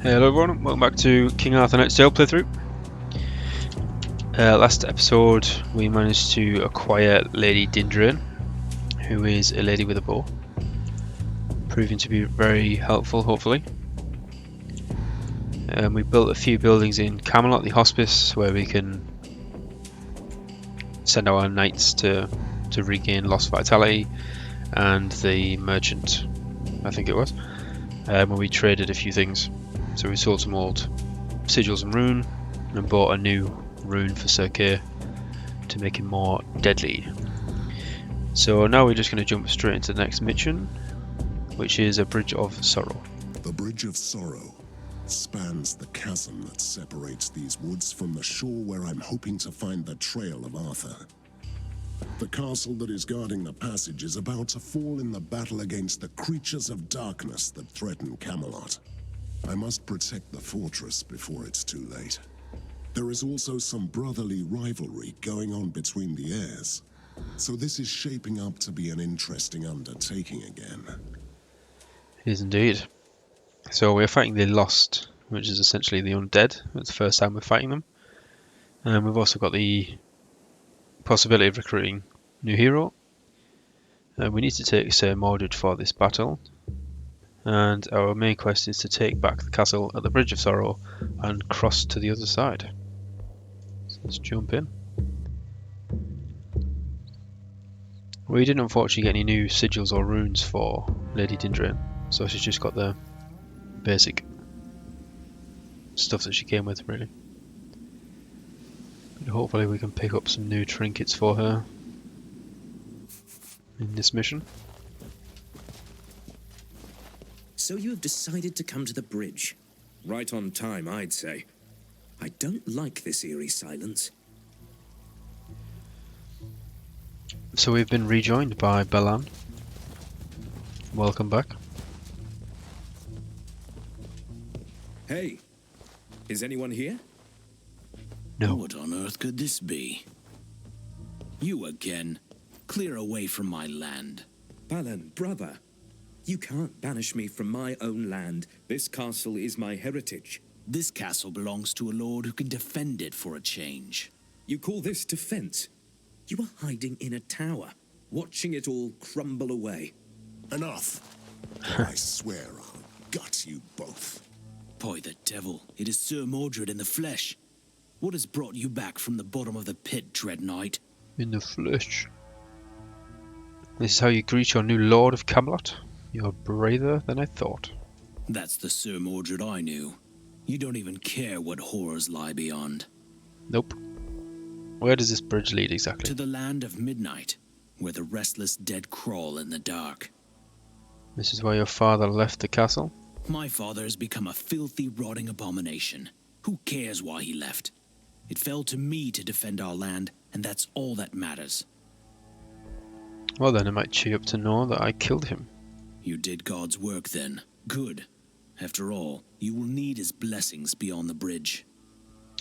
Hello everyone, welcome back to King Arthur Knight's Tale playthrough. Last episode we managed to acquire Lady Dindrain, who is a lady with a bow, proving to be very helpful hopefully. We built a few buildings in Camelot, the hospice, where we can send our knights to regain lost vitality, and the merchant, I think it was, where we traded a few things. So we sold some old sigils and rune and bought a new rune for Sir Kay to make him more deadly. So now we're just going to jump straight into the next mission, which is a Bridge of Sorrow. The Bridge of Sorrow spans the chasm that separates these woods from the shore where I'm hoping to find the trail of Arthur. The castle that is guarding the passage is about to fall in the battle against the creatures of darkness that threaten Camelot. I must protect the fortress before it's too late. There is also some brotherly rivalry going on between the heirs, so this is shaping up to be an interesting undertaking again. It is indeed. So we're fighting the Lost, which is essentially the undead. It's the first time we're fighting them. And we've also got the possibility of recruiting a new hero. We need to take Sir Mordred for this battle. And our main quest is to take back the castle at the Bridge of Sorrow and cross to the other side. So let's jump in. We didn't unfortunately get any new sigils or runes for Lady Dindrain, so she's just got the basic stuff that she came with, really. But hopefully we can pick up some new trinkets for her in this mission. So you have decided to come to the bridge. Right on time, I'd say. I don't like this eerie silence. So we've been rejoined by Balan. Welcome back. Hey, is anyone here? No. What on earth could this be? You again. Clear away from my land. Balan, brother. You can't banish me from my own land. This castle is my heritage. This castle belongs to a lord who can defend it for a change. You call this defense? You are hiding in a tower, watching it all crumble away. Enough! I swear I'll gut you both. By the devil, it is Sir Mordred in the flesh. What has brought you back from the bottom of the pit, Dread Knight? In the flesh. This is how you greet your new Lord of Camelot? You're braver than I thought. That's the Sir Mordred I knew. You don't even care what horrors lie beyond. Nope. Where does this bridge lead exactly? To the land of midnight, where the restless dead crawl in the dark. This is where your father left the castle? My father has become a filthy, rotting abomination. Who cares why he left? It fell to me to defend our land, and that's all that matters. Well then, it might cheer you up to know that I killed him. You did God's work then. Good. After all, you will need his blessings beyond the bridge.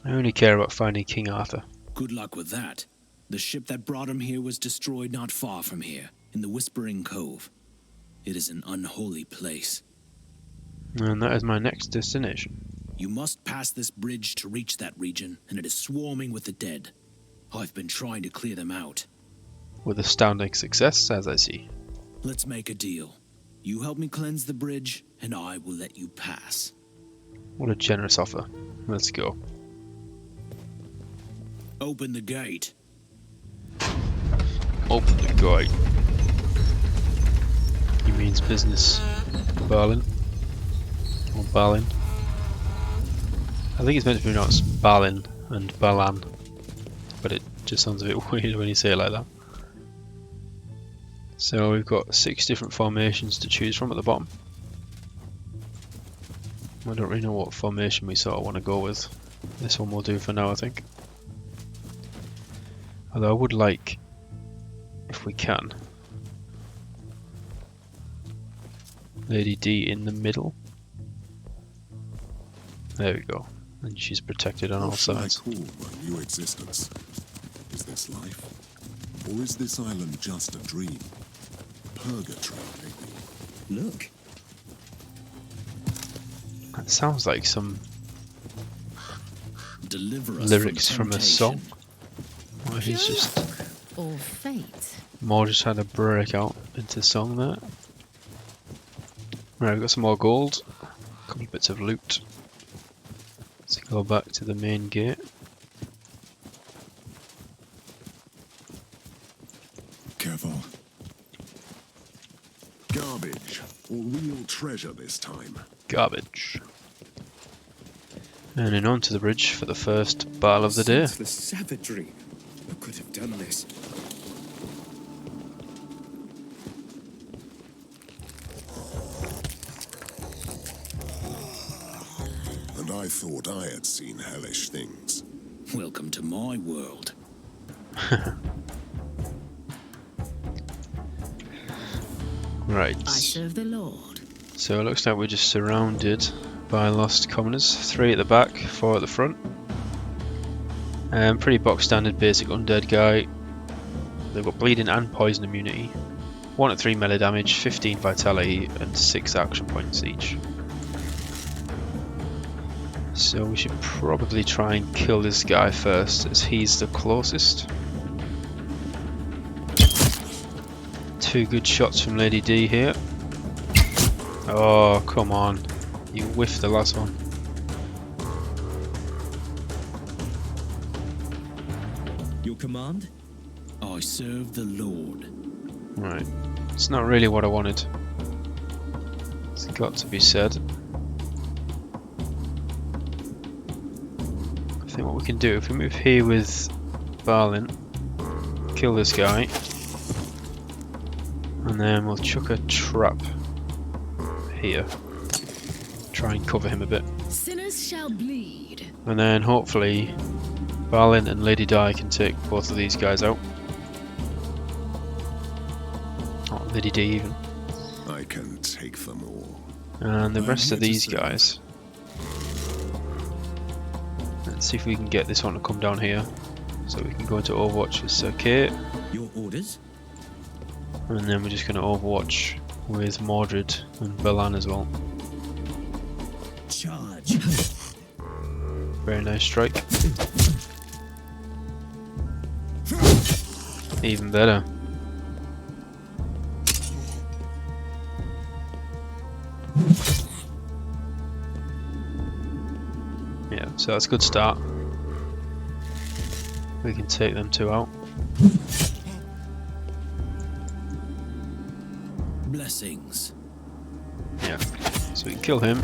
I only care about finding King Arthur. Good luck with that. The ship that brought him here was destroyed not far from here, in the Whispering Cove. It is an unholy place. And that is my next destination. You must pass this bridge to reach that region, and it is swarming with the dead. I've been trying to clear them out. With astounding success, as I see. Let's make a deal. You help me cleanse the bridge, and I will let you pass. What a generous offer. Let's go. Open the gate. Open the gate. He means business. Balin. Or Balin. I think it's meant to be pronounced Balin and Balan. But it just sounds a bit weird when you say it like that. So we've got 6 different formations to choose from at the bottom. I don't really know what formation we sort of want to go with. This one will do for now, I think. Although I would like, if we can, Lady D in the middle. There we go. And she's protected on all sides. What shall I call my new existence? Is this life? Or is this island just a dream? Purgatory, maybe. Look. That sounds like some Deliver us lyrics from from a song. temptation. Or he's just Or fate. more just had a break out into song there. Right, we've got some more gold. A couple of bits of loot. Let's go back to the main gate. Careful. Garbage, or real treasure this time. Garbage. And then on to the bridge for the first battle of the day. Senseless savagery. Who could have done this? And I thought I had seen hellish things. Welcome to my world. Right. I serve the Lord. So it looks like we're just surrounded by lost commoners. 3 at the back, 4 at the front. Pretty box standard basic undead guy. They've got bleeding and poison immunity. 1 at 3 melee damage, 15 vitality and 6 action points each. So we should probably try and kill this guy first as he's the closest. 2 good shots from Lady D here. Oh, come on. You whiffed the last one. Your command? I serve the Lord. Right. It's not really what I wanted. It's got to be said. I think what we can do, if we move here with Balin, kill this guy, and then we'll chuck a trap here. Try and cover him a bit. Sinners shall bleed. And then hopefully Balin and Lady Di can take both of these guys out. Or Lady D even. I can take them all. And the I'm rest of here to these serve. guys. Let's see if we can get this one to come down here. So we can go into Overwatch with Sir Kate. Your orders? And then we're just going to Overwatch with Mordred and Belan as well. Charge. Very nice strike. Even better. Yeah, so that's a good start. We can take them 2 out. Blessings. Yeah, so we can kill him.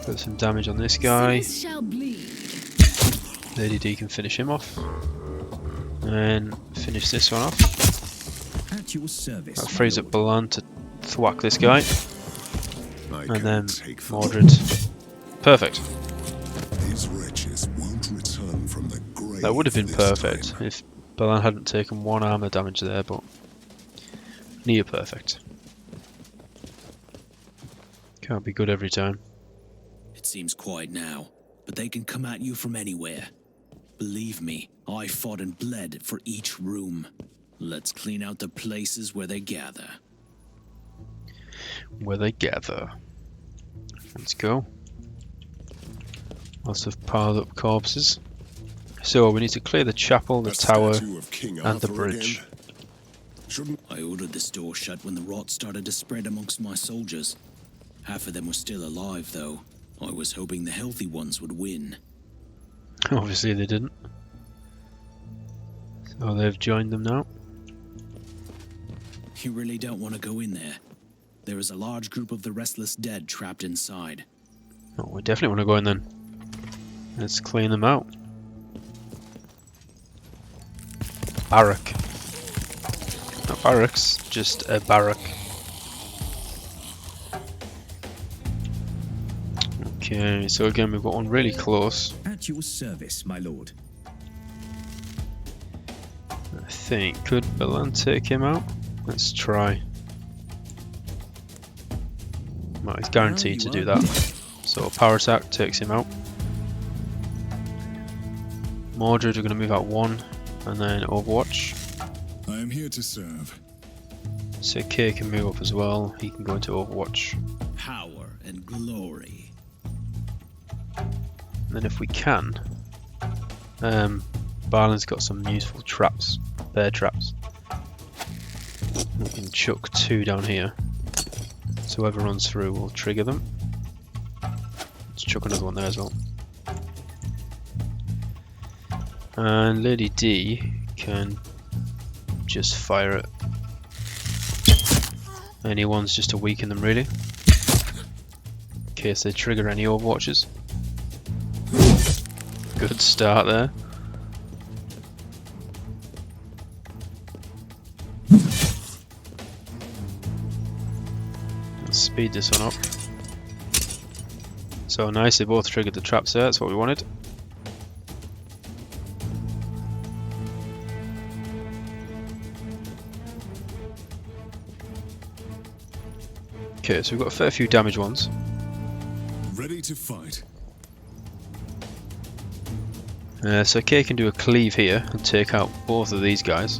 Put some damage on this guy. Sinners shall bleed. Lady D can finish him off. And finish this one off. At your service. That frees up Belan to thwack this guy. I And can then take them Mordred. Perfect. all. These wretches won't return from the grave. That would have been this perfect time. if Belan hadn't taken 1 armor damage there, but near perfect. Can't be good every time. It seems quiet now, but they can come at you from anywhere. Believe me, I fought and bled for each room. Let's clean out the places where they gather. Where they gather. Let's go. Lots of piled up corpses. So we need to clear the chapel, the A tower, statue of King and the Arthur bridge. again? Shouldn't I ordered this door shut when the rot started to spread amongst my soldiers. Half of them were still alive, though. I was hoping the healthy ones would win. Obviously they didn't. So they've joined them now. You really don't want to go in there. There is a large group of the restless dead trapped inside. Oh, we definitely want to go in then. Let's clean them out. Barrack. Not barracks, just a barrack. Okay, so again we've got one really close. At your service, my lord. I think. Could Belan take him out? Let's try. Well, he's guaranteed to do that. So a power attack takes him out. Mordred are going to move out 1 and then Overwatch. I am here to serve. So Kay can move up as well. He can go into Overwatch. Power and glory. And then if we can, Barlin's got some useful traps, bear traps. We can chuck 2 down here. So whoever runs through will trigger them. Let's chuck another one there as well. And Lady D can just fire it. Any ones just to weaken them really, in case they trigger any overwatches. Good start there. Let's speed this one up. So nice, they both triggered the traps there, that's what we wanted. Okay, so we've got a fair few damage ones. Ready to fight. So Kay can do a cleave here and take out both of these guys,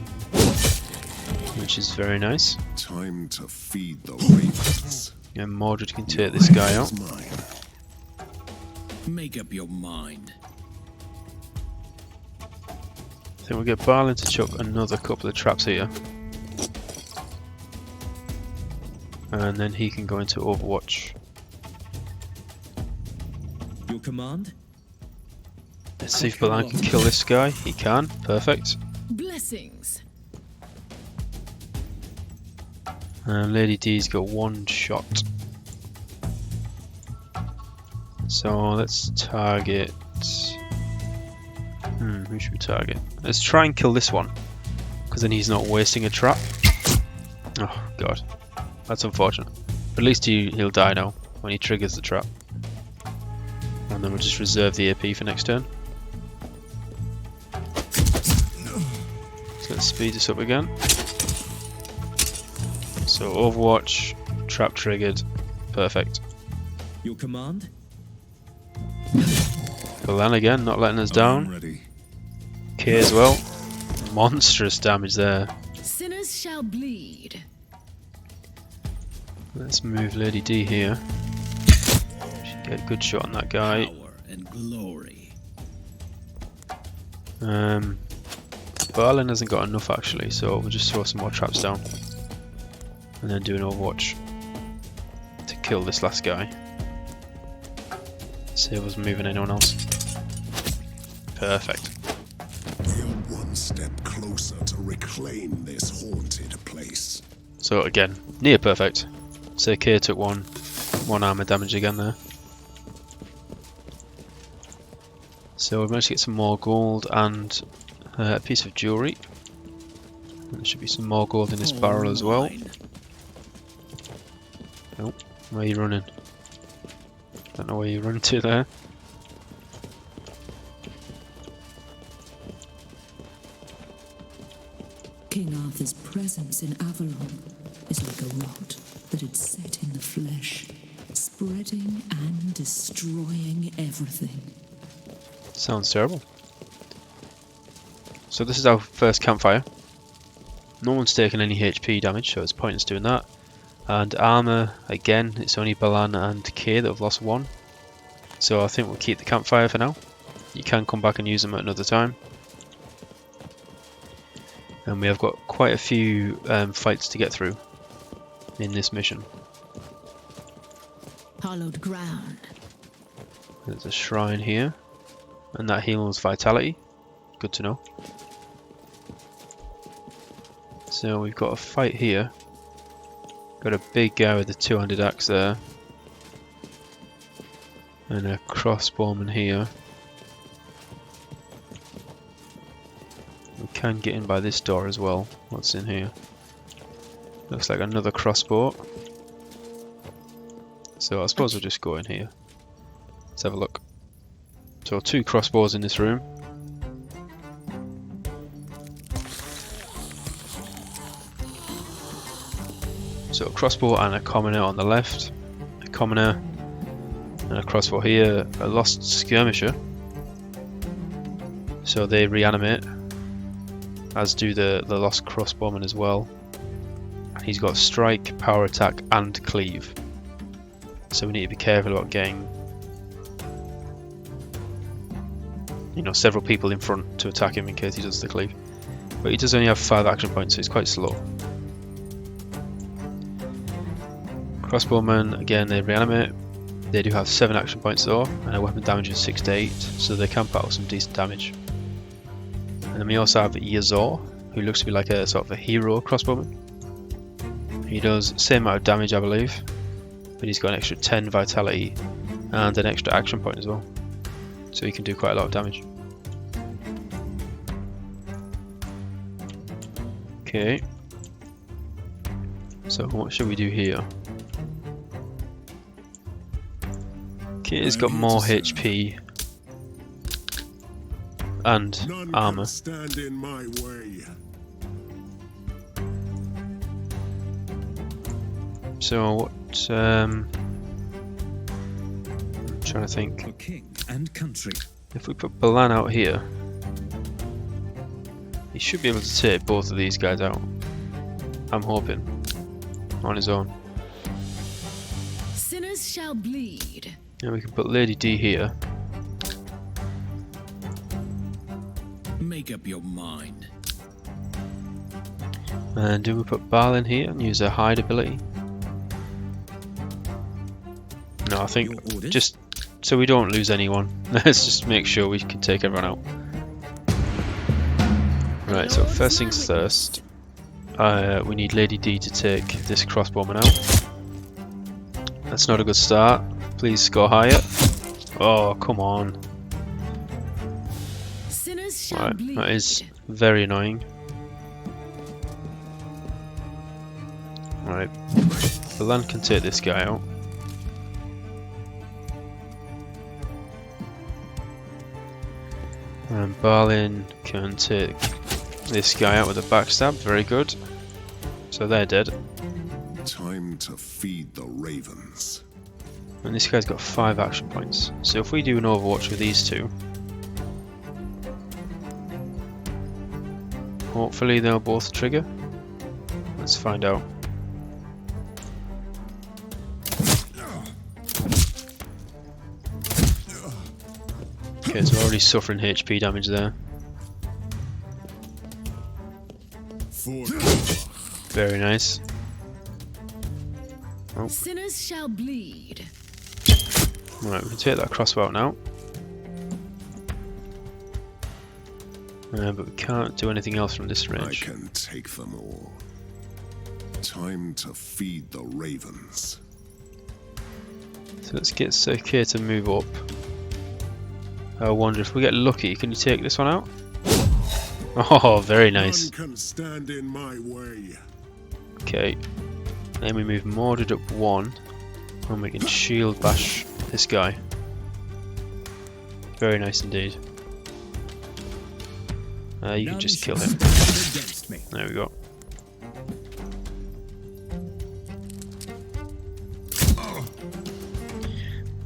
which is very nice. Time to feed the ravens. And Mordred can take this guy out. It's mine. Make up your mind. I think we'll get Barlin to chuck another couple of traps here. And then he can go into Overwatch. Your command? Let's see if Balan can kill this guy. He can. Perfect. Blessings. And Lady D's got 1 shot. So let's target... who should we target? Let's try and kill this one, because then he's not wasting a trap. Oh god, that's unfortunate. But at least he'll die now when he triggers the trap. And then we'll just reserve the AP for next turn. So let's speed this up again. So Overwatch, trap triggered, perfect. Your command? Balan again, not letting us I'm down. ready. K as well. Monstrous damage there. Sinners shall bleed. Let's move Lady D here. Should get a good shot on that guy. Power and glory. Barlin hasn't got enough actually, so we'll just throw some more traps down. And then do an Overwatch to kill this last guy. See if I was moving anyone else. Perfect. We're one step closer to reclaim this haunted place. So again, near perfect. So K took one armor damage again there. So we managed to get some more gold and a piece of jewellery. There should be some more gold in this barrel as well. Oh, where are you running? Don't know where you run to there. King Arthur's presence in Avalon is like a rot that had set in the flesh, spreading and destroying everything. Sounds terrible. So this is our first campfire. No one's taken any HP damage, so it's pointless doing that. And armor, again, it's only Balan and Kay that have lost 1. So I think we'll keep the campfire for now. You can come back and use them at another time. And we have got quite a few fights to get through in this mission. Hallowed ground. There's a shrine here, and that heals vitality. Good to know. So we've got a fight here. Got a big guy with a 2-handed axe there. And a crossbowman here. We can get in by this door as well. What's in here? Looks like another crossbow. So I suppose we'll just go in here. Let's have a look. So 2 crossbows in this room. So a crossbow and a commoner on the left, a commoner and a crossbow here, a lost skirmisher. So they reanimate, as do the lost crossbowman as well. And he's got strike, power attack and cleave. so we need to be careful about getting, you know, several people in front to attack him in case he does the cleave. But he does only have 5 action points, so he's quite slow. Crossbowmen, again, they reanimate. They do have 7 action points though, and their weapon damage is 6 to 8, so they can put out some decent damage. And then we also have Yazor, who looks to be like a sort of a hero crossbowman. He does the same amount of damage, I believe, but he's got an extra 10 vitality and an extra action point as well, so he can do quite a lot of damage. Okay, so what should we do here? Okay, he's got more HP and None armor. can stand in my way. So what? I'm trying to think. For king and country. If we put Balan out here, he should be able to take both of these guys out. I'm hoping. On his own. Sinners shall bleed. And we can put Lady D here. Make up your mind. And do we put Bal in here and use her hide ability? No, I think Your orders? just so we don't lose anyone. Let's just make sure we can take everyone out. Right, so Lord's first my things witness. first. We need Lady D to take this crossbowman out. That's not a good start. Please score higher. Oh, come on. Sinners shall Right, bleed. that is very annoying. Right, Balan can take this guy out. And Balin can take this guy out with a backstab. Very good. So they're dead. Time to feed the ravens. And this guy's got 5 action points. So if we do an Overwatch with these two, hopefully they'll both trigger. Let's find out. Okay, so we're already suffering HP damage there. Very nice. Oh, Sinners shall bleed. right, we can take that crossbow out now. But we can't do anything else from this I range. can take them all. Time to feed the ravens. So let's get Sir to move up. I wonder if we get lucky, can you take this one out? Oh, very nice. None can stand in my way. Okay. Then we move Mordred up 1. And we can shield bash this guy. Very nice indeed. You can just kill him. Against me. There we go.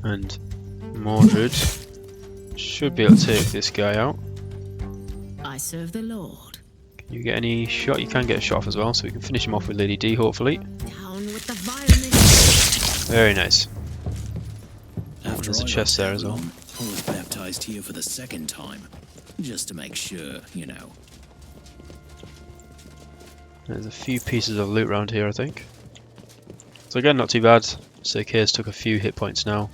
And Mordred should be able to take this guy out. I serve the Lord. Can you get any shot? You can get a shot off as well, so we can finish him off with Lady D, hopefully. Down with the violence. Very nice. After there's a I chest left there as well. Avalon, I was baptized here for the 2nd time. Just to make sure, you know. There's a few pieces of loot around here, I think. So again, not too bad. Sir Kay's took a few hit points now.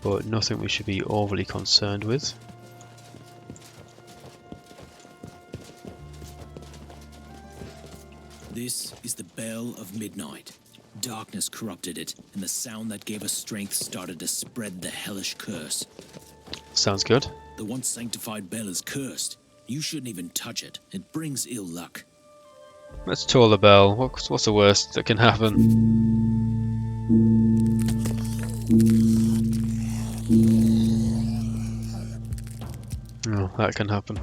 But nothing we should be overly concerned with. This is the Bell of Midnight. Darkness corrupted it, and the sound that gave us strength started to spread the hellish curse. Sounds good. The once sanctified bell is cursed. You shouldn't even touch it. It brings ill luck. Let's toll the bell. What's the worst that can happen? Oh, that can happen.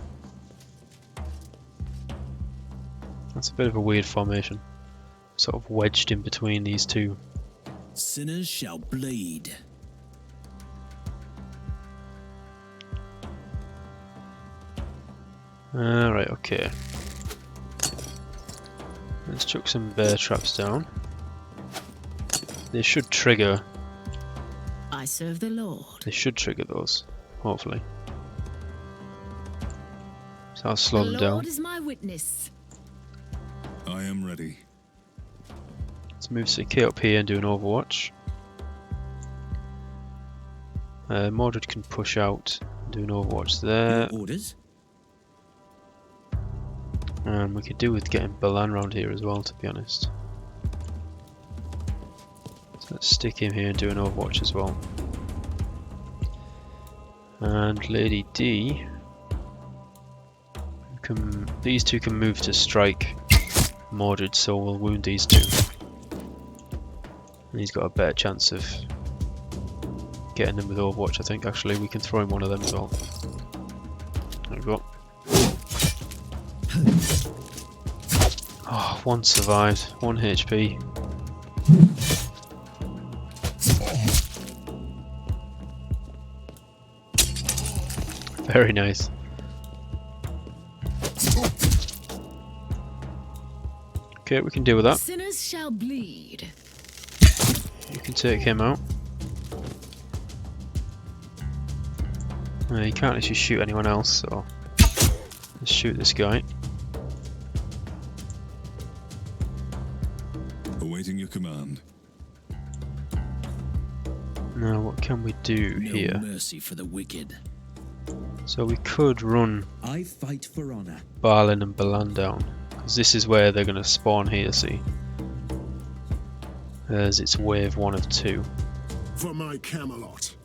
That's a bit of a weird formation. Sort of wedged in between these two. Sinners shall bleed. Alright, okay. Let's chuck some bear traps down. They should trigger. I serve the Lord. They should trigger those, hopefully. So I'll The slow them Lord down. is my witness. I am ready. Let's move CK up here and do an overwatch. Mordred can push out and do an overwatch there. Your orders? And we could do with getting Balan around here as well, to be honest. So let's stick him here and do an overwatch as well. And Lady D, these two can move to strike Mordred, so we'll wound these two. And he's got a better chance of getting them with overwatch, I think. Actually, we can throw him one of them as well. There we go. Oh, one survived, 1 HP. Very nice. Okay, we can deal with that. Sinners shall bleed. You can take him out. You can't actually shoot anyone else, so let's shoot this guy. Awaiting your command. Now, what can we do No here? mercy for the wicked. So we could run I fight for honor. Balin and Balan down, because this is where they're going to spawn here, see? As it's wave 1 of 2. For my Camelot.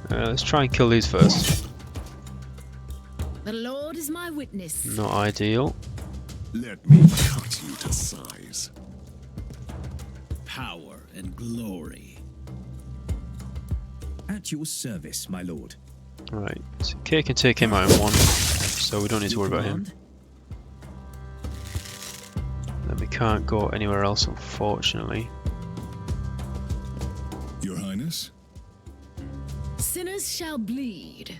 Let's try and kill these first. The Lord is my witness. Not ideal. Let me cut you to size. Power and glory. At your service, my lord. Right, so Kay can take him out in 1, so we don't need to worry about him. Then we can't go anywhere else, unfortunately. Your Highness? Sinners shall bleed.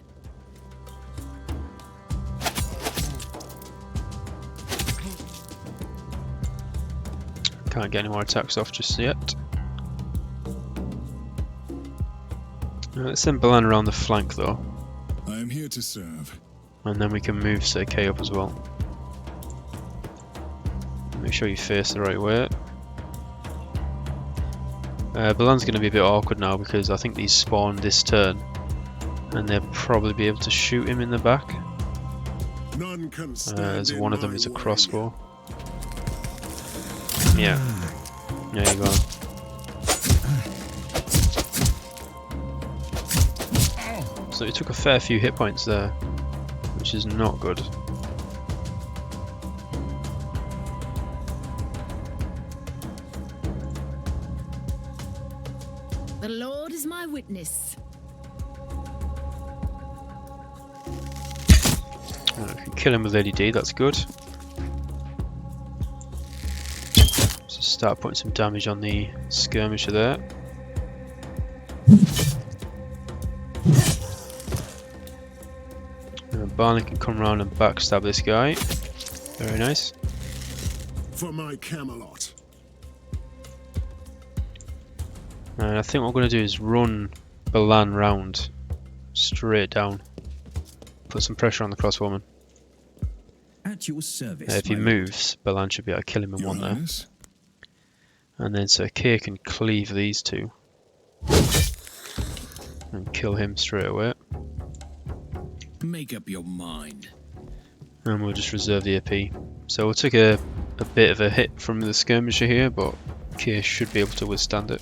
Can't get any more attacks off just yet. Let's send Balan around the flank though, I am here to serve. and then we can move Sir Kay up as well. Make sure you face the right way. Balan's going to be a bit awkward now because I think these spawn this turn, and they'll probably be able to shoot him in the back. None can stand As in one of them my is a way. crossbow. Yeah, there you go. So it took a fair few hit points there, which is not good. The Lord is my witness. I can kill him with Lady D, that's good. So start putting some damage on the skirmisher there. Barney can come around and backstab this guy. Very nice. For my Camelot. And I think what we're going to do is run Balan round straight down. Put some pressure on the crossbowman. At your service. If he my lord. moves, Balan should be able to kill him in Your one there. Highness? And then Sir Kay can cleave these two. And kill him straight away. Make up your mind. And we'll just reserve the AP. So we'll take a bit of a hit from the skirmisher here, but Kay should be able to withstand it.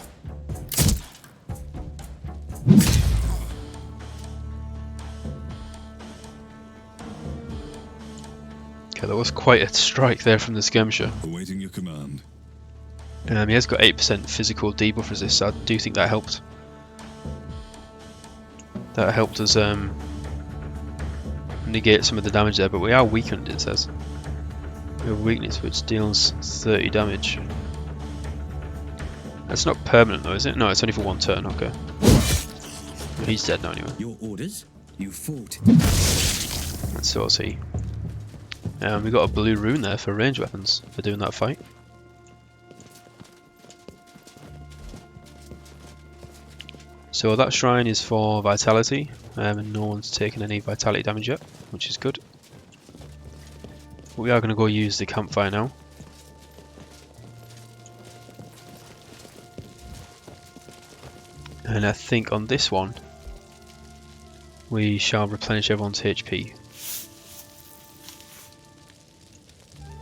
Okay, that was quite a strike there from the skirmisher. Awaiting your command. He has got 8% physical debuff resist, so I do think that helped. That helped us negate some of the damage there, but we are weakened, it says. We have weakness which deals 30 damage. That's not permanent though, is it? No, it's only for 1 turn, okay. He's dead now anyway. Your orders? You fought. And so is he. We got a blue rune there for range weapons for doing that fight. So that shrine is for vitality, and no one's taken any vitality damage yet, which is good. We are going to go use the campfire now. And I think on this one, we shall replenish everyone's HP.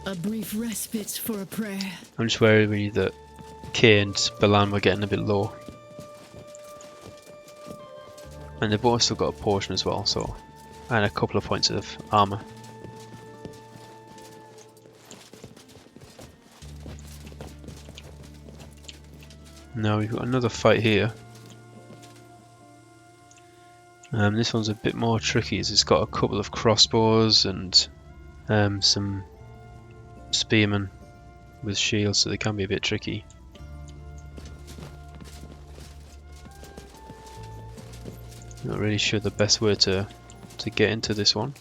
A brief respite for a prayer. I'm just worried that Kay and Balan were getting a bit low. And they've both still got a potion as well, so, and a couple of points of armour. Now we've got another fight here. This one's a bit more tricky as it's got a couple of crossbows and some spearmen with shields, so they can be a bit tricky. Not really sure the best way to get into this one.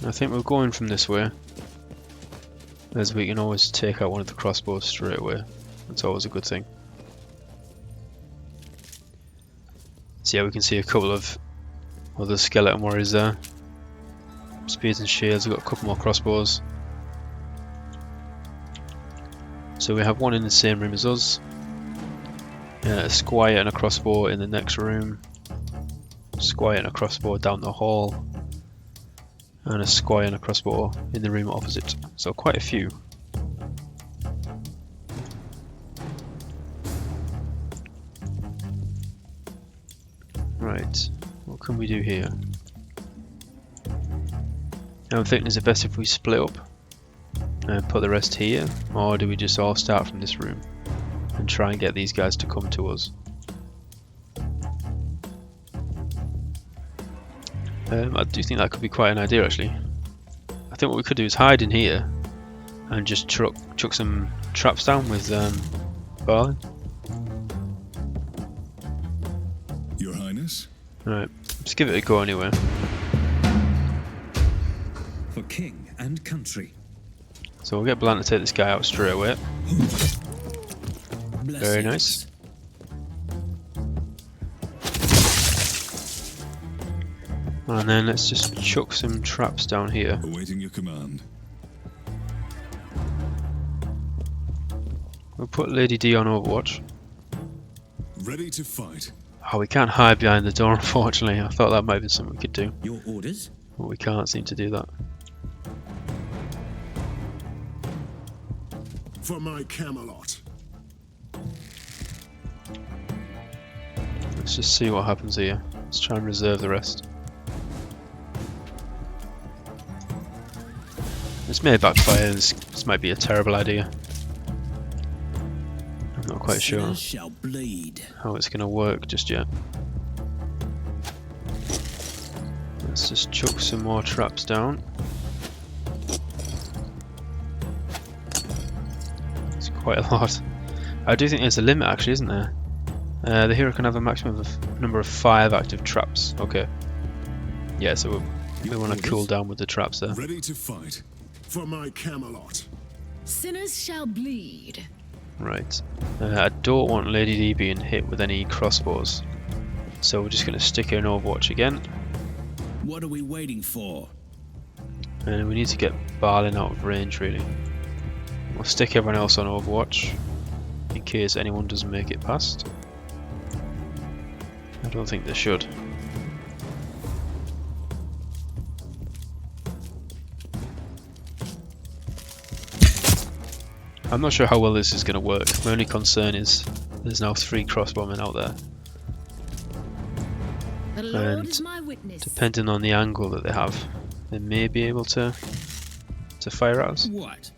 I think we're going from this way, as we can always take out one of the crossbows straight away. That's always a good thing. So yeah, we can see a couple of other skeleton warriors there. Spears and shields, we've got a couple more crossbows. So we have one in the same room as us. A squire and a crossbow in the next room. Squire and a crossbow down the hall. And a squire and a crossbow in the room opposite. So quite a few. Right, what can we do here? I'm thinking, is it best if we split up and put the rest here, or do we just all start from this room and try and get these guys to come to us? I do think that could be quite an idea actually. I think what we could do is hide in here and just chuck some traps down with Barlin. Your Highness? Alright, let's give it a go anyway. For king and country. So we'll get Blan to take this guy out straight away. Very nice. And then let's just chuck some traps down here. Awaiting your command. We'll put Lady D on Overwatch. Ready to fight. Oh, we can't hide behind the door, unfortunately. I thought that might be something we could do. Your orders? But we can't seem to do that. For my Camelot. Let's just see what happens here. Let's try and reserve the rest. This may backfire. This might be a terrible idea. I'm not quite sure Shall bleed. how it's going to work just yet. Let's just chuck some more traps down. It's quite a lot. I do think there's a limit actually, isn't there? The hero can have a maximum of number of 5 active traps. Okay. Yeah, so we want to cool down with the traps there. Ready to fight. For my Camelot. Sinners shall bleed. Right. I don't want Lady D being hit with any crossbows. So we're just going to stick her in Overwatch again. What are we waiting for? And we need to get Barlin out of range really. We'll stick everyone else on Overwatch in case anyone doesn't make it past. I don't think they should. I'm not sure how well this is going to work. My only concern is there's now 3 crossbowmen out there. The Lord And is my witness. depending on the angle that they have, they may be able to fire at us. What?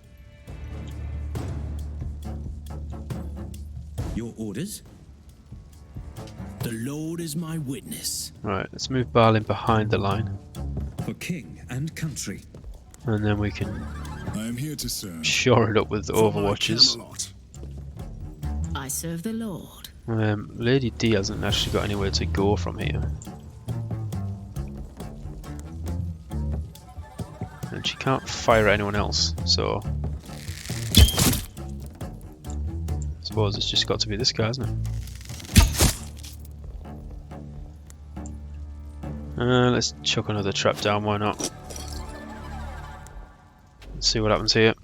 Your orders? The Lord is my witness. Right, let's move Barlin behind the line, For king and country. and then we can I am here to serve. shore it up with the For my Overwatches. Camelot. I serve the Lord. Lady D hasn't actually got anywhere to go from here. and she can't fire at anyone else, so I suppose it's just got to be this guy, isn't it? Let's chuck another trap down, why not? Let's see what happens here.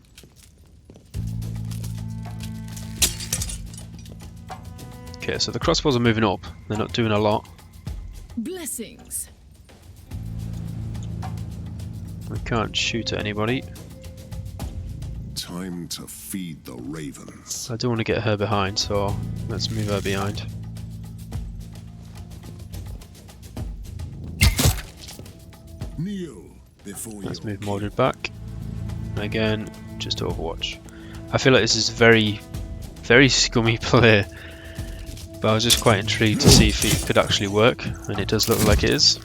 Okay, so the crossbows are moving up. They're not doing a lot. Blessings. We can't shoot at anybody. Time to feed the ravens. I do want to get her behind, so let's move her behind. Kneel before Let's your move Mordred back. And again, just Overwatch. I feel like this is very scummy play, but I was just quite intrigued to see if it could actually work, and it does look like it is.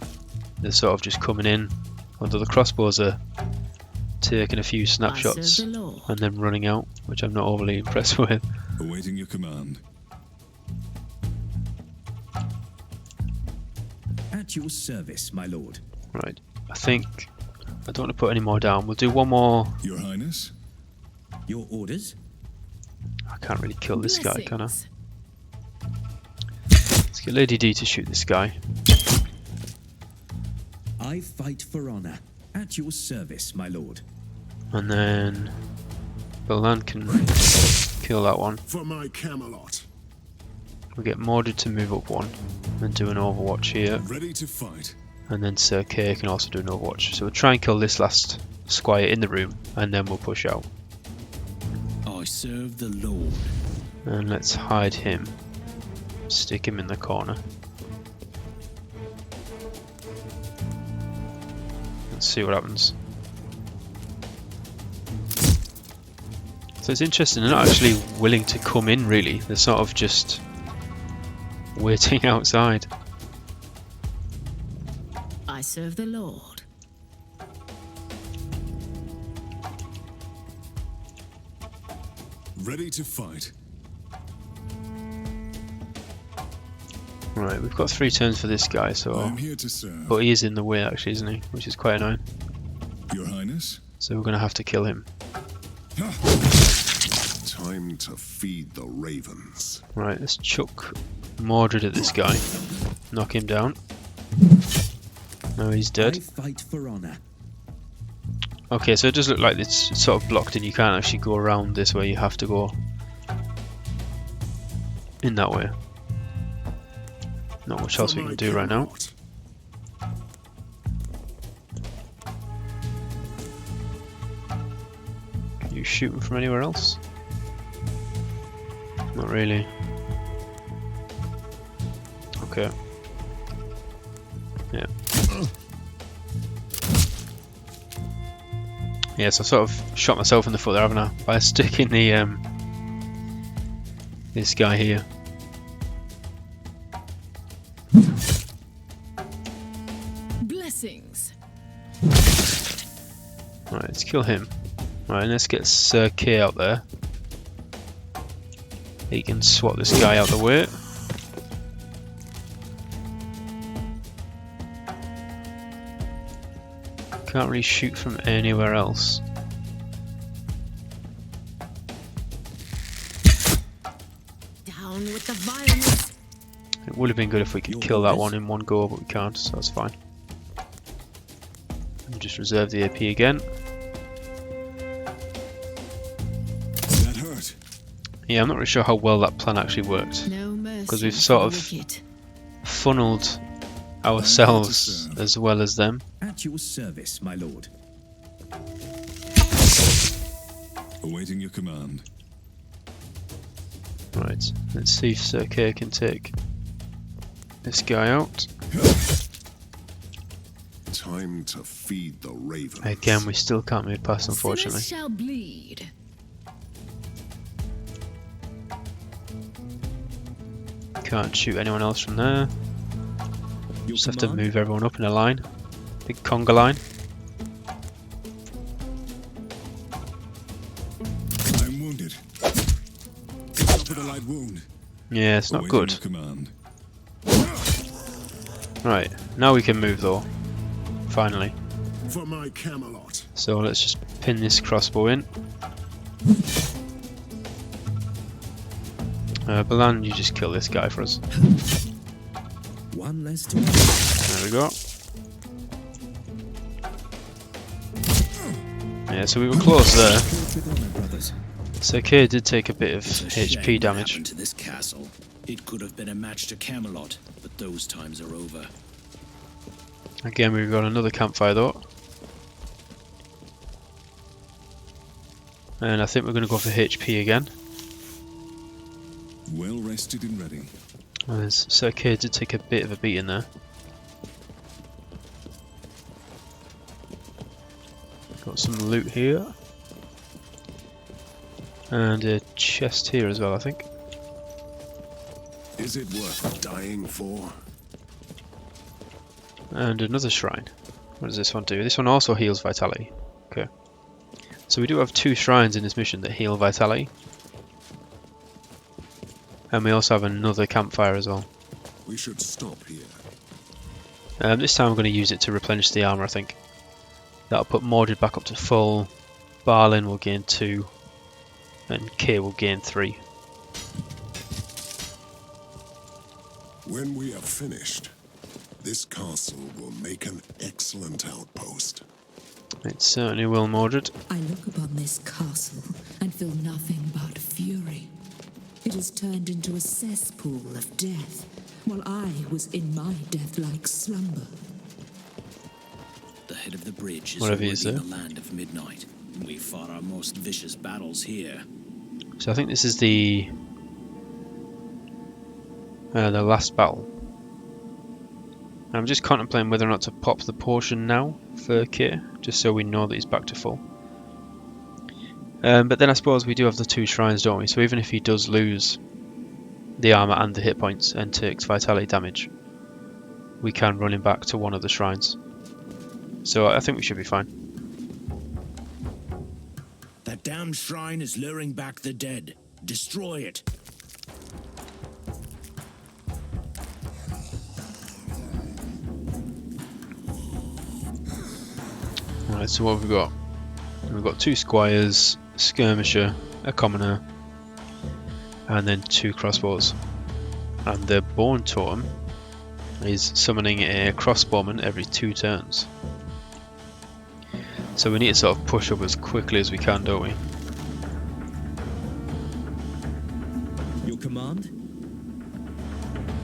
They're sort of just coming in, although the crossbows are taking a few snapshots I serve the Lord. and then running out, which I'm not overly impressed with. Awaiting your command. At your service, my lord. Right, I think I don't want to put any more down. We'll do one more. Your Highness? Your orders? I can't really kill this guy, can I? Blessings. Let's get Lady D to shoot this guy. I fight for honor. At your service, my lord. And then Belan can kill that one. For my Camelot. We'll get Mordred to move up one and do an Overwatch here. Ready to fight. And then Sir Kay can also do an Overwatch. So we'll try and kill this last squire in the room and then we'll push out. I serve the Lord. And let's hide him. Stick him in the corner. Let's see what happens. So it's interesting, they're not actually willing to come in really. They're sort of just waiting outside. I serve the Lord. Ready to fight. Right, we've got 3 turns for this guy, so I'm here to serve. but he is in the way actually, isn't he? Which is quite annoying. Your Highness? So we're gonna have to kill him. Time to feed the ravens. Right, let's chuck Mordred at this guy. Knock him down. No, he's I dead. fight for honor. Okay, so it does look like it's sort of blocked and you can't actually go around this way. You have to go in that way. Not much else we can do right now. Can you shoot him from anywhere else? Not really. Okay. Yeah. Yes, I sort of shot myself in the foot there, haven't I? By sticking the this guy here. Blessings. Right, let's kill him. Right, and let's get Sir Kay out there. He can swat this guy out the way. Can't really shoot from anywhere else. Down with the violence. It would have been good if we could kill that one in one go, but we can't, so that's fine. We'll just reserve the AP again. That hurt. Yeah, I'm not really sure how well that plan actually worked. No mercy. Because we've for sort the of wicked. funneled ourselves as well as them. At your service, my lord. Awaiting your command. Right, let's see if Sir Kay can take this guy out. Time to feed the ravens. Again, we still can't move past, unfortunately. Sinners shall bleed. Can't shoot anyone else from there. Your Just have to command? move everyone up in a line. Big conga line. I'm wounded. Suffered a light wound. Yeah, it's not Awaiting good. your command. Right, now we can move though. Finally. For my Camelot. So let's just pin this crossbow in. Balan, you just kill this guy for us. One less to. There we go. Yeah, so we were close there. So Kay did take a bit of HP damage. To this castle. It could have been a match to Camelot, but those times are over. Again, we've got another campfire though. And I think we're going to go for HP again. Well rested and ready. So Kay did take a bit of a beating there. Got some loot here. And a chest here as well, I think. Is it worth dying for? And another shrine. What does this one do? This one also heals vitality. Okay. So we do have 2 shrines in this mission that heal vitality. And we also have another campfire as well. We should stop here. This time I'm going to use it to replenish the armor, I think. That'll put Mordred back up to full. Balin will gain 2. And Kay will gain 3. When we are finished, this castle will make an excellent outpost. It certainly will, Mordred. I look upon this castle and feel nothing but fury. It has turned into a cesspool of death, while I was in my death-like slumber. The head of the bridge is Whatever already you say. in the land of midnight. We fought our most vicious battles here. So I think this is the last battle. I'm just contemplating whether or not to pop the potion now for Kay, just so we know that he's back to full. But then I suppose we do have the 2 shrines, don't we? So even if he does lose the armor and the hit points and takes vitality damage, we can run him back to one of the shrines. So I think we should be fine. That damn shrine is luring back the dead. Destroy it. Alright, so what have we got? We've got 2 squires, a skirmisher, a commoner, and then 2 crossbows. And the bone totem is summoning a crossbowman every 2 turns. So we need to sort of push up as quickly as we can, don't we? Your command?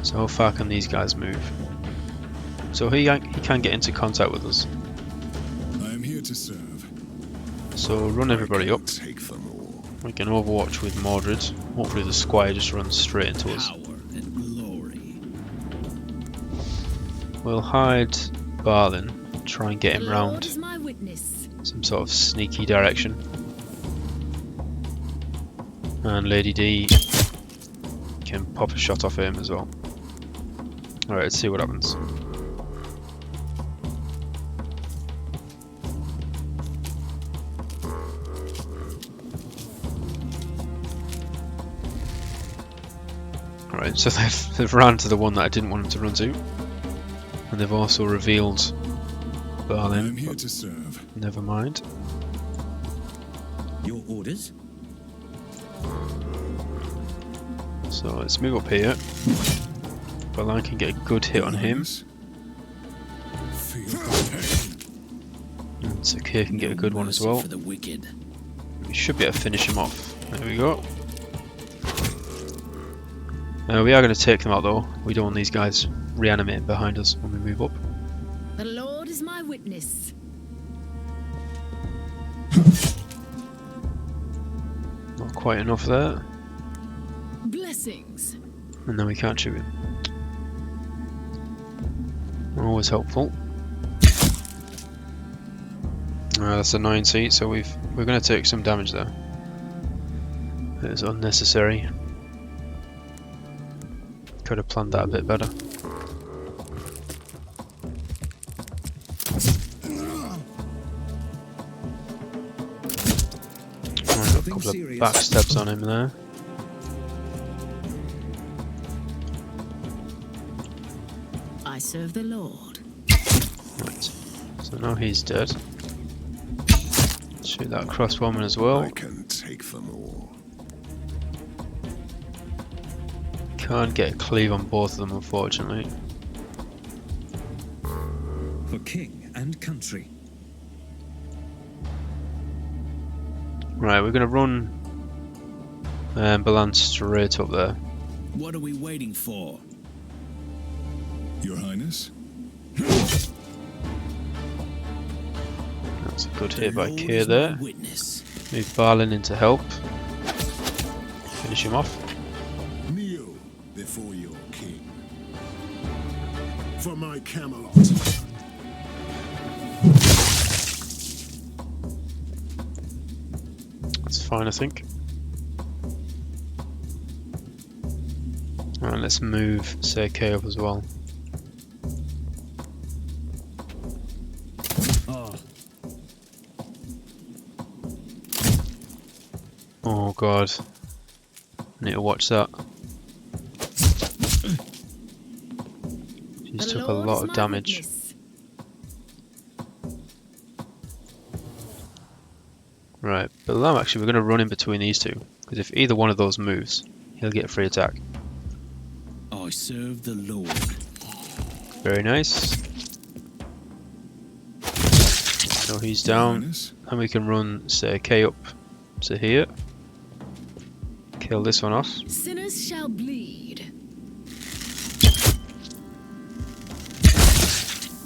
So how far can these guys move? So he can get into contact with us. I am here to serve. So run everybody up. Take them all. We can overwatch with Mordred. Hopefully the squire just runs straight into us. Power and glory. We'll hide Balin, try and get The him Lord round is my witness. some sort of sneaky direction. And Lady D can pop a shot off him as well. Alright, let's see what happens. Alright, so they've ran to the one that I didn't want them to run to. And they've also revealed I am Balin, here but to serve. never mind. Your orders? So let's move up here. Balin can get a good hit on him. Feel the pain. And so Kay can get a good one as Mercy well. For the wicked. We should be able to finish him off. There we go. We are going to take them out though. We don't want these guys reanimating behind us when we move up. The Lord is my witness. Not quite enough there. Blessings. And then we can't shoot him. Always helpful. That's a 9 seat, so we're going to take some damage there. It's unnecessary. Could have planned that a bit better. Got a couple of backstabs on him there. I serve the Lord. Right. So now he's dead. Shoot that crossbowman as well. I can take them all. Can't get a cleave on both of them, unfortunately. For king and country. Right, we're going to run Balan straight up there. What are we waiting for? Your Highness? That's a good hit The by Lord Kay is there. my witness. Move Balin in to help. Finish him off. Kneel before your king. For my Camelot. That's fine, I think. Alright, let's move Sir Kay up as well. Oh god. Need to watch that. She's The took a Lord lot is of my damage. witness. Right, but actually we're going to run in between these two. Because if either one of those moves, he'll get a free attack. I serve the Lord. Very nice. So he's Your down. Highness? And we can run Sir Kay up to here. Kill this one off. Sinners shall bleed.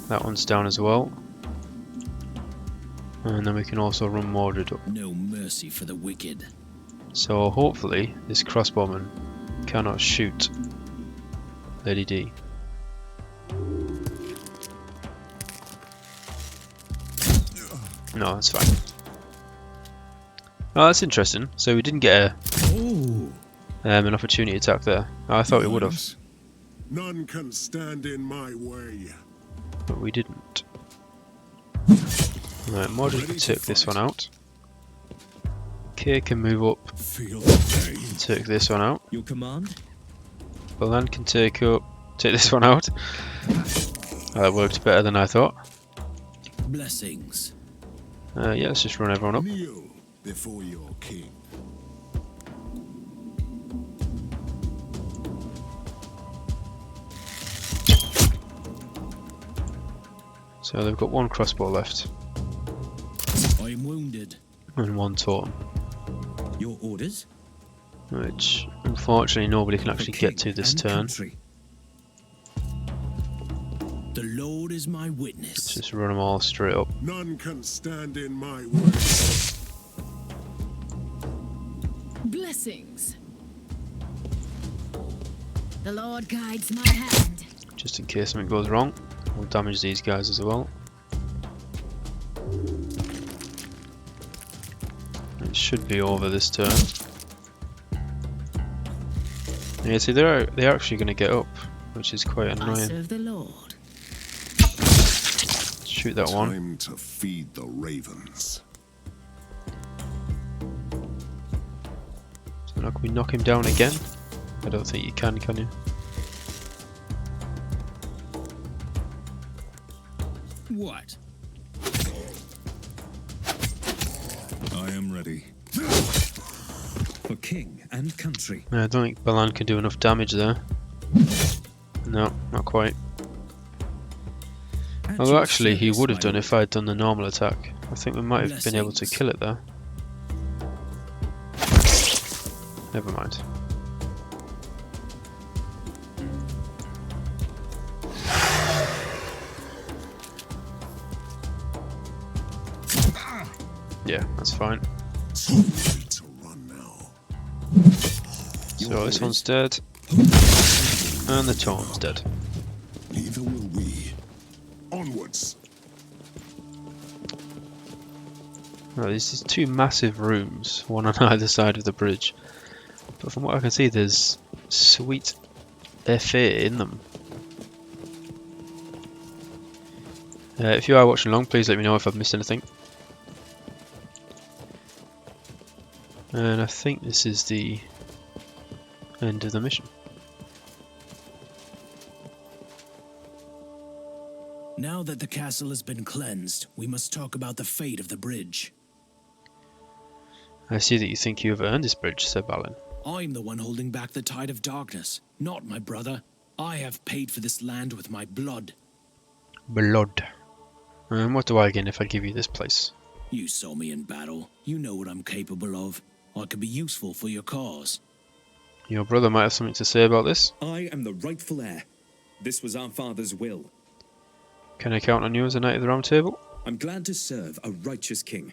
That one's down as well. And then we can also run Mordred up. No mercy for the wicked. So hopefully this crossbowman cannot shoot Lady D. No, that's fine. Oh, that's interesting. So we didn't get an opportunity attack there. Oh, I thought we Your would have, Highness? None can stand in my way. but we didn't. Right, Mordred can take this one out. Kay can move up Feel the pain. and take this one out. Your command? Balan can take this one out. That worked better than I thought. Blessings. Yeah, let's just run everyone up. Kneel before your king. So they've got one crossbow left I am wounded. and one totem, Your orders? which unfortunately nobody can For actually get to king this and turn. country. The Lord is my Let's witness. just run them all straight up. None can stand in my way. Blessings. The Lord guides my hand. Just in case something goes wrong. We'll damage these guys as well. It should be over this turn. Yeah, see, they're actually going to get up, which is quite I annoying. serve the Lord. Shoot that one. Time to feed the ravens. So now can we knock him down again? I don't think you can you? What? I am ready. For king and country. I don't think Balan can do enough damage there. No, not quite. At Although your actually he service, would have my done lord. if I'd done the normal attack. I think we might have been able to Blessings. kill it there. Never mind. Yeah, that's fine. So ready to run now. So this one's dead. And the totem's dead. Neither will we. Onwards. Now, there's two massive rooms, one on either side of the bridge. But from what I can see, there's sweet FA in them. If you are watching along, please let me know if I've missed anything. And I think this is the end of the mission. Now Now that the castle has been cleansed, we must talk about the fate of the bridge. I see that you think you have earned this bridge, said Balin. I'm the one holding back the tide of darkness, not my brother. I have paid for this land with my blood. Blood. And what do I gain if I give you this place? You saw me in battle. You know what I'm capable of. I could be useful for your cause. Your brother might have something to say about this. I am the rightful heir. This was our father's will. Can I count on you as a knight of the Round Table? I'm glad to serve a righteous king.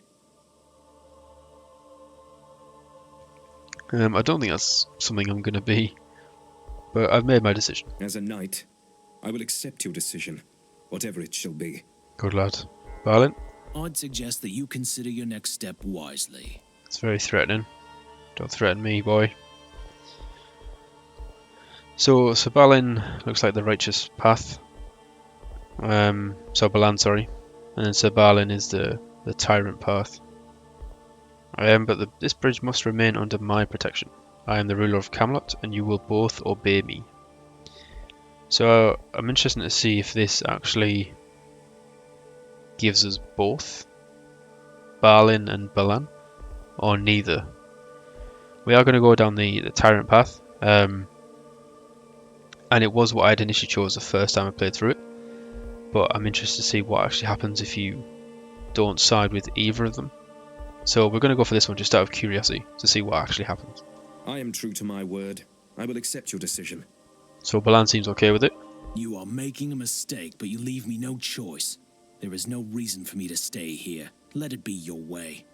I don't think that's something I'm going to be, but I've made my decision. As a knight, I will accept your decision, whatever it shall be. Good lad. Balin? I'd suggest that you consider your next step wisely. It's very threatening. Don't threaten me, boy. So Balin looks like the righteous path. Balan, sorry. And then Sir Balin is the tyrant path. But this bridge must remain under my protection. I am the ruler of Camelot, and you will both obey me. So I'm interested to see if this actually gives us both Balin and Balan, or neither. We are going to go down the tyrant path, and it was what I had initially chose the first time I played through it. But I'm interested to see what actually happens if you don't side with either of them. So we're going to go for this one just out of curiosity to see what actually happens. I am true to my word. I will accept your decision. So Balan seems okay with it. You are making a mistake, but you leave me no choice. There is no reason for me to stay here. Let it be your way.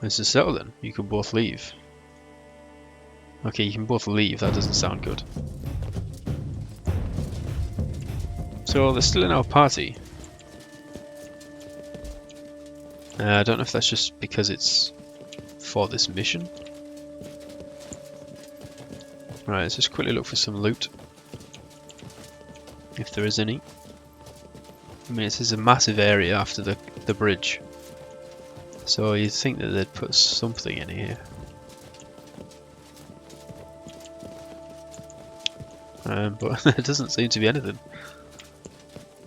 This is settled then. You can both leave. Okay, you can both leave. That doesn't sound good. So they're still in our party. I don't know if that's just because it's for this mission. Right, let's just quickly look for some loot. If there is any. I mean, this is a massive area after the bridge. So you'd think that they'd put something in here. But there doesn't seem to be anything.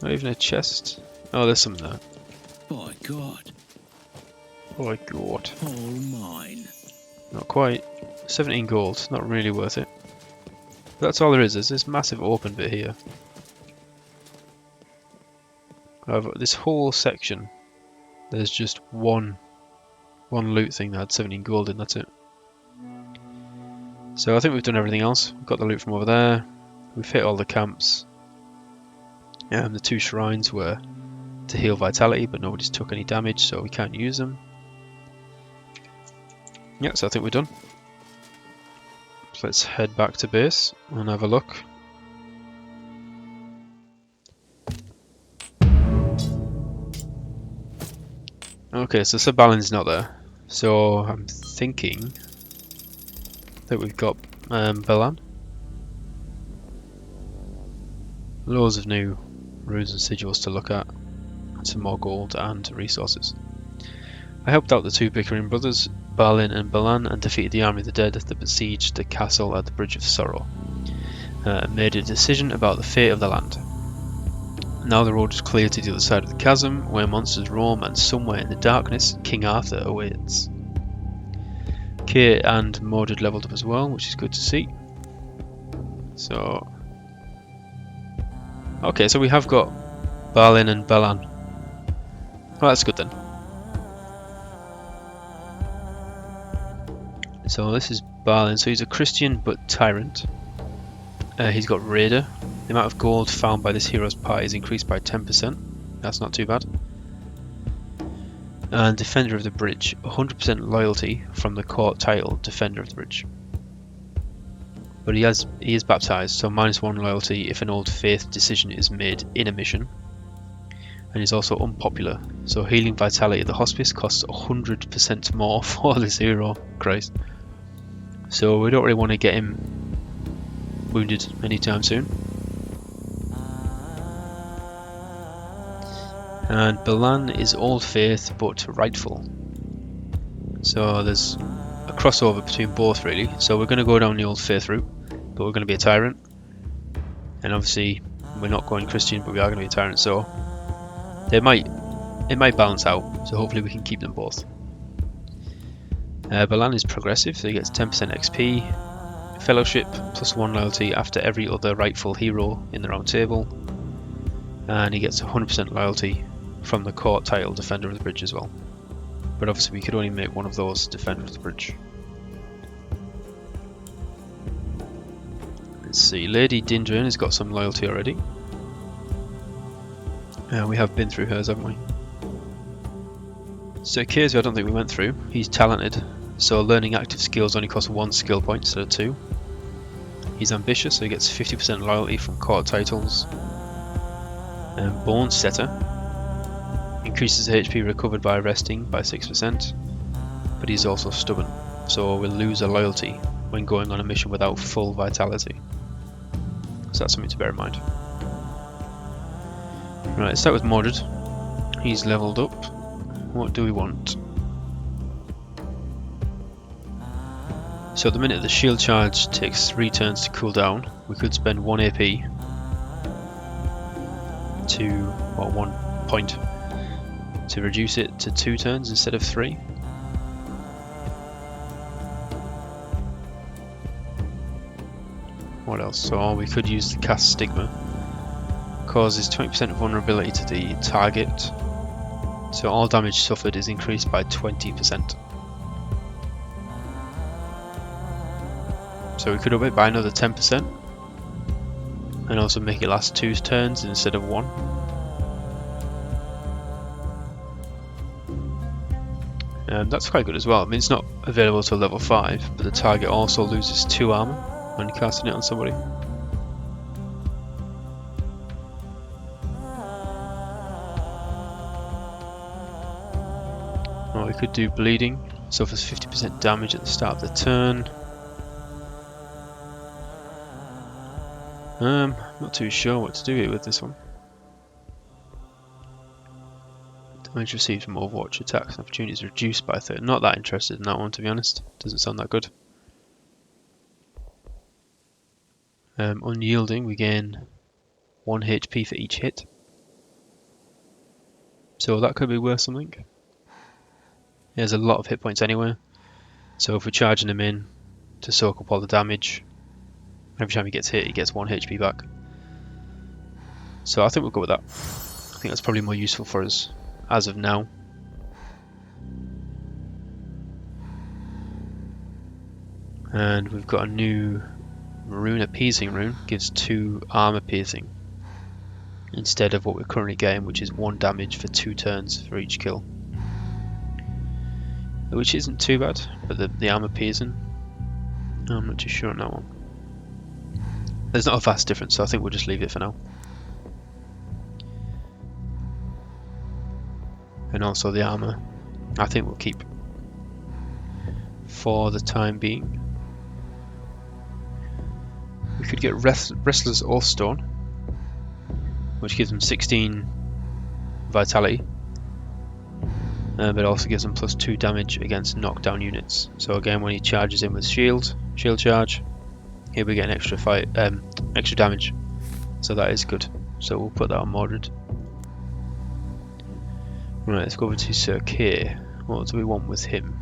Not even a chest. Oh, there's something there. By God. Oh god. All mine. Not quite. 17 gold, not really worth it. But that's all there is. There's this massive open bit here. However, this whole section, there's just one loot thing that had 17 gold in, that's it. So I think we've done everything else. We've got the loot from over there. We've hit all the camps. The 2 shrines were to heal vitality, but nobody's took any damage, so we can't use them. Yeah, so I think we're done. So let's head back to base and have a look. Okay, so Sir Balin's not there. So I'm thinking that we've got Balan. Loads of new runes and sigils to look at, and some more gold and resources. I helped out the 2 bickering brothers, Balin and Balan, and defeated the army of the dead that besieged the castle at the Bridge of Sorrow, and made a decision about the fate of the land. Now the road is clear to the other side of the chasm, where monsters roam, and somewhere in the darkness, King Arthur awaits. Kate and Mordred leveled up as well, which is good to see. So, okay, so we have got Balin and Balan. Well, that's good then. So this is Balin. So he's a Christian but tyrant. He's got Raider. The amount of gold found by this hero's party is increased by 10%. That's not too bad. And Defender of the Bridge. 100% loyalty from the court title Defender of the Bridge. But he is baptized, so -1 loyalty if an old faith decision is made in a mission. And he's also unpopular, so healing vitality at the hospice costs 100% more for this hero. Christ. So we don't really want to get him wounded anytime soon. And Balan is old faith but rightful. So there's a crossover between both really. So we're going to go down the old faith route, but we're going to be a tyrant. And obviously we're not going Christian, but we are going to be a tyrant. So it might balance out, so hopefully we can keep them both. Balan is progressive, so he gets 10% XP, Fellowship, +1 loyalty after every other rightful hero in the round table, and he gets 100% loyalty from the court title Defender of the Bridge as well. But obviously we could only make one of those Defender of the Bridge. Let's see, Lady Dindrin has got some loyalty already. We have been through hers, haven't we? So Kaiser, I don't think we went through. He's talented, so learning active skills only costs 1 skill point instead of 2. He's ambitious, so he gets 50% loyalty from court titles. Bone Setter increases HP recovered by resting by 6%, but he's also stubborn, so we'll lose a loyalty when going on a mission without full vitality. So that's something to bear in mind. Right, let's start with Mordred. He's leveled up. What do we want? So at the minute the shield charge takes 3 turns to cool down, we could spend 1 AP to, well, 1 point to reduce it to 2 turns instead of 3. What else? So we could use the cast Stigma. Causes 20% vulnerability to the target, so all damage suffered is increased by 20%. So we could up it by another 10% and also make it last 2 turns instead of 1. That's quite good as well. I mean, it's not available till level 5, but the target also loses 2 armor when casting it on somebody. Well, we could do bleeding, suffers 50% damage at the start of the turn. Not too sure what to do with this one. Damage received from Overwatch attacks and opportunities reduced by 30. Not that interested in that one, to be honest. Doesn't sound that good. Unyielding, we gain 1 HP for each hit. So that could be worth something. He has a lot of hit points anyway. So if we're charging him in to soak up all the damage, every time he gets hit, he gets 1 HP back. So I think we'll go with that. I think that's probably more useful for us as of now. And we've got a new rune, a piercing rune, gives 2 armor piercing instead of what we're currently getting, which is 1 damage for 2 turns for each kill. Which isn't too bad, but the armor piercing, I'm not too sure on that one. There's not a vast difference, so I think we'll just leave it for now. And also the armor, I think we'll keep for the time being. We could get Wrestler's Oathstone, which gives them 16 vitality, but also gives them +2 damage against knockdown units. So again, when he charges in with shield charge, he'll be getting extra damage. So that is good. So we'll put that on Mordred. Right, let's go over to Sir Kay. What do we want with him?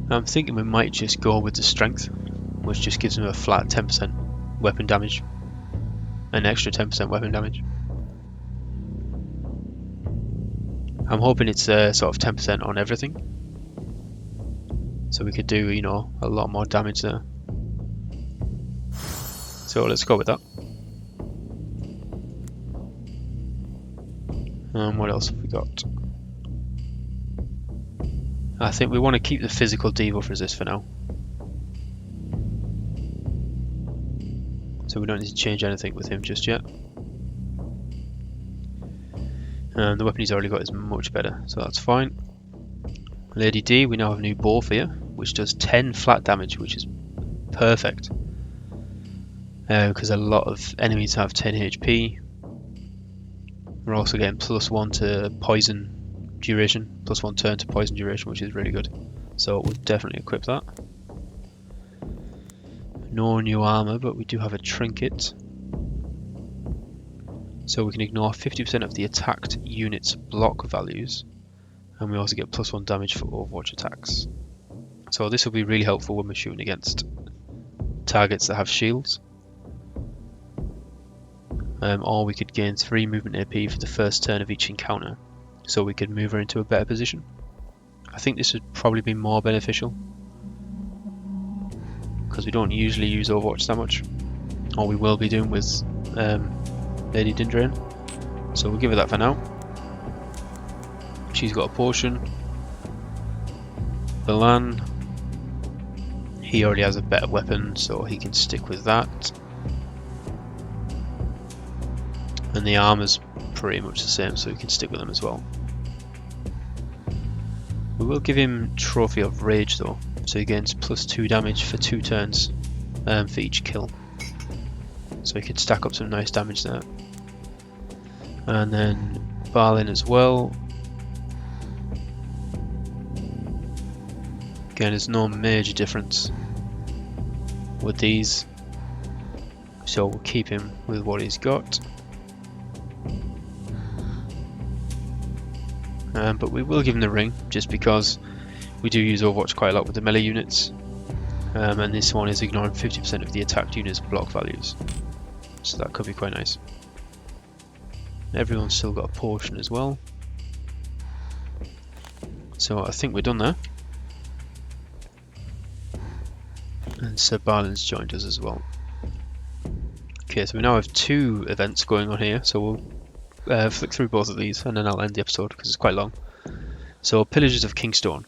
I'm thinking we might just go with the strength, which just gives him a flat 10% weapon damage, an extra 10% weapon damage. I'm hoping it's sort of 10% on everything, so we could do, you know, a lot more damage there. So let's go with that. What else have we got? I think we want to keep the physical debuff resist for now. So we don't need to change anything with him just yet. And the weapon he's already got is much better, so that's fine. Lady D, we now have a new bow for you, which does 10 flat damage, which is perfect. Because a lot of enemies have 10 HP. We're also getting +1 to poison duration, +1 turn to poison duration, which is really good. So we'll definitely equip that. No new armor, but we do have a trinket. So we can ignore 50% of the attacked unit's block values. And we also get +1 damage for Overwatch attacks. So this will be really helpful when we're shooting against targets that have shields. Or we could gain 3 movement AP for the first turn of each encounter. So we could move her into a better position. I think this would probably be more beneficial, because we don't usually use Overwatch that much. Or we will be doing with Lady Dindrain. So we'll give her that for now. She's got a potion. Balan, he already has a better weapon, so he can stick with that. And the armor's pretty much the same, so he can stick with them as well. We will give him Trophy of Rage though, so he gains +2 damage for 2 turns for each kill. So he could stack up some nice damage there. And then Balin as well. Again, there's no major difference with these, so we'll keep him with what he's got. But we will give him the ring, just because we do use Overwatch quite a lot with the melee units. And this one is ignoring 50% of the attacked unit's block values, so that could be quite nice. Everyone's still got a potion as well, so I think we're done there. And Sir Balin's joined us as well. Okay, so we now have 2 events going on here, so we'll flick through both of these and then I'll end the episode because it's quite long. So, Pillagers of Kingstone.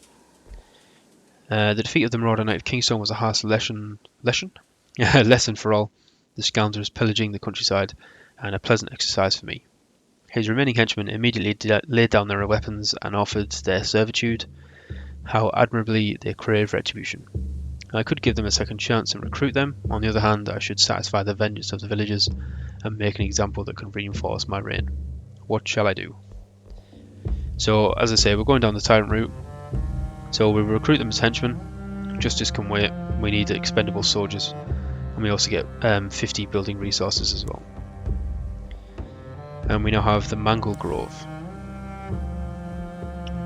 The defeat of the Marauder Knight of Kingstone was a harsh lesson for all the scoundrels pillaging the countryside, and a pleasant exercise for me. His remaining henchmen immediately laid down their weapons and offered their servitude. How admirably they crave retribution. I could give them a second chance and recruit them. On the other hand, I should satisfy the vengeance of the villagers and make an example that can reinforce my reign. What shall I do? So, as I say, we're going down the tyrant route. So we recruit them as henchmen. Justice can wait. We need expendable soldiers. And we also get 50 building resources as well. And we now have the Mangle Grove.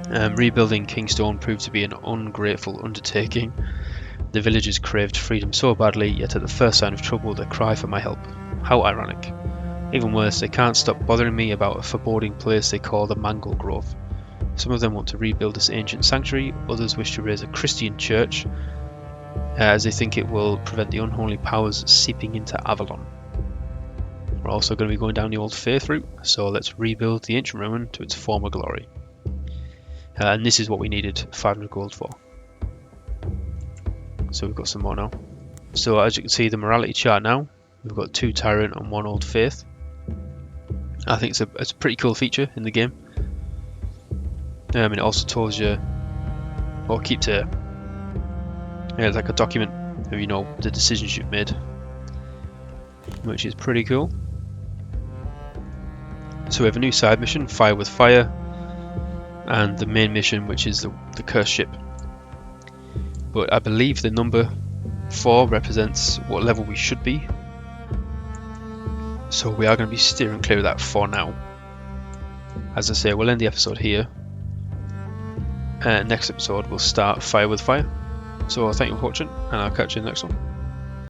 Rebuilding Kingstone proved to be an ungrateful undertaking. The villagers craved freedom so badly, yet at the first sign of trouble they cry for my help. How ironic. Even worse, they can't stop bothering me about a foreboding place they call the Mangle Grove. Some of them want to rebuild this ancient sanctuary, others wish to raise a Christian church, as they think it will prevent the unholy powers seeping into Avalon. We're also going to be going down the Old Faith route, so let's rebuild the ancient ruin to its former glory. And this is what we needed 500 gold for. So we've got some more now. So as you can see, the morality chart now, we've got 2 Tyrant and 1 Old Faith. I think it's a pretty cool feature in the game. It also tells you, or keeps a like a document of, you know, the decisions you've made, which is pretty cool. So we have a new side mission, Fire with Fire, and the main mission, which is the cursed ship. But I believe the number 4 represents what level we should be, so we are going to be steering clear of that for now. As I say, we'll end the episode here. Next episode we'll start Fire with Fire. So thank you for watching, and I'll catch you in the next one.